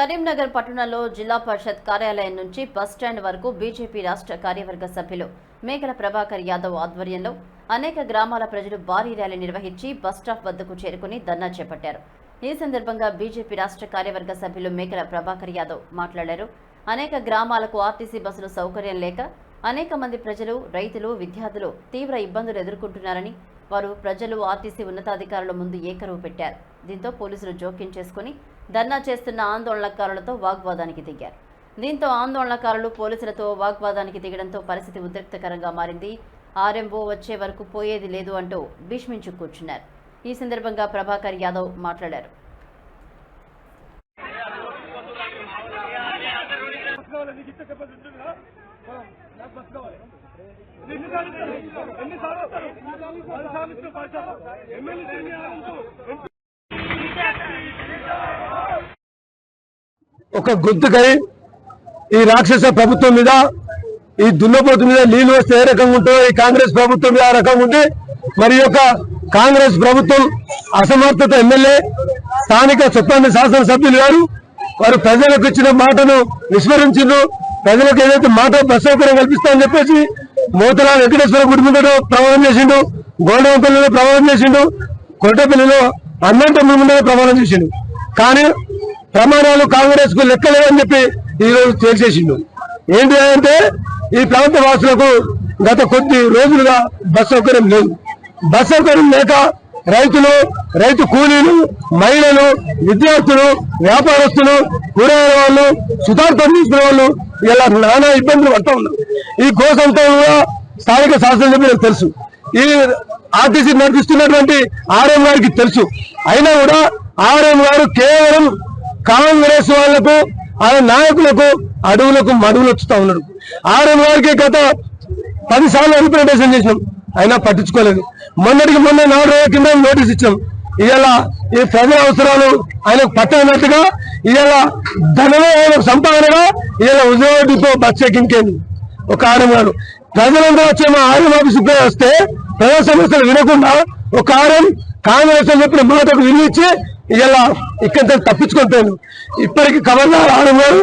కరీంనగర్ పట్టణంలో జిల్లా పరిషత్ కార్యాలయం నుంచి బస్టాండ్ వరకు బీజేపీ రాష్ట్ర కార్యవర్గ సభ్యులు మేకల ప్రభాకర్ యాదవ్ ఆధ్వర్యంలో అనేక గ్రామాల ప్రజలు భారీ ర్యాలీ నిర్వహించి బస్టాప్ వద్దకు చేరుకుని ధర్నా చేపట్టారు. ఈ సందర్భంగా బీజేపీ రాష్ట్ర కార్యవర్గ సభ్యులు మేకల ప్రభాకర్ యాదవ్ మాట్లాడారు. అనేక గ్రామాలకు ఆర్టీసీ బస్సులు సౌకర్యం లేక అనేక మంది ప్రజలు, రైతులు, విద్యార్థులు తీవ్ర ఇబ్బందులు ఎదుర్కొంటున్నారని వారు ప్రజలు ఆర్టీసీ ఉన్నతాధికారుల ముందు ఏకరువు పెట్టారు. దీంతో పోలీసులు జోక్యం చేసుకుని ధర్నా చేస్తున్న ఆందోళనకారులతో వాగ్వాదానికి దిగారు. దీంతో ఆందోళనకారులు పోలీసులతో వాగ్వాదానికి దిగడంతో పరిస్థితి ఉద్రిక్తకరంగా మారింది. ఆర్ఎంఓ వచ్చే వరకు పోయేది లేదు అంటూ భీష్మించు కూర్చున్నారు. ఈ సందర్భంగా ప్రభాకర్ యాదవ్ మాట్లాడారు. ఒక గుర్తుకై ఈ రాక్షస ప్రభుత్వం మీద, ఈ దున్నపోతు మీద నీళ్లు వస్తే ఏ రకంగా ఉంటుందో ఈ కాంగ్రెస్ ప్రభుత్వం మీద ఆ రకంగా ఉంది. మరి యొక్క కాంగ్రెస్ ప్రభుత్వం అసమర్థత ఎమ్మెల్యే, స్థానిక స్వతంత్ర శాసనసభ్యులు గారు వారు ప్రజలకు ఇచ్చిన మాటను విస్మరించారు. ప్రజలకు ఏదైతే మాట బస్ సౌకర్యం కల్పిస్తామని చెప్పేసి మోతరా వెంకటేశ్వర గుడి ముందు ప్రమాణం చేసిండు, గోడవపల్లిలో ప్రమాణం చేసిండు, కొట్టపల్లిలో అన్నంటమ్మ ముందు ప్రమాణం చేసిండు. కానీ ప్రమాణాలు కాంగ్రెస్ కు లెక్కలేదని చెప్పి ఈరోజు తేల్చేసిండు. ఏంటి అంటే ఈ ప్రాంత వాసులకు గత కొద్ది రోజులుగా బస్ సౌకర్యం లేదు. బస్ సౌకర్యం లేక రైతులు, రైతు కూలీలు, మహిళలు, విద్యార్థులు, వ్యాపారస్తులు, కూరగాయల వాళ్ళు, సుతార్థం తీసుకునే వాళ్ళు ఇలా నానా ఇబ్బందులు పడుతూ ఉన్నారు. ఈ కోసంతో కూడా స్థానిక శాసనసభ్యులకు తెలుసు, ఈ ఆర్టీసీ నడిపిస్తున్నటువంటి ఆర్ఎం గారికి తెలుసు. అయినా కూడా ఆర్ఎం గారు కేవలం కాంగ్రెస్ వాళ్లకు, ఆయన నాయకులకు అడవులకు మడుగులు వచ్చుతా ఉన్నాడు. ఆర్ఎం గారికి గత 10 సార్లు రిప్రజెంటేషన్ చేసినాం, అయినా పట్టించుకోలేదు. మొన్నటికి మొన్న 4 రోజుల కింద నోటీస్ ఇచ్చాం. ఇవాళ ఈ ప్రజల అవసరాలు ఆయనకు పట్టనట్టుగా, ఇవాళ ధనమే ఆయన సంపాదనగా ఇవాళ ఉద్యోగంతో బస్ చెక్కింకేంది ఒక ఆర్ఎం గారు. ప్రజలందరూ వచ్చే మా ఆర్ఎం ఆఫీసుకు వస్తే ప్రజా సమస్యలు వినకుండా ఒక ఆర్ఎం కాంగ్రెస్ అని చెప్పిన మాటకు విలువిచ్చి ఇలా ఇక్కడ తప్పించుకొని పోయాను. ఇప్పటికీ గవర్నర్ ఆర్ఎం గారు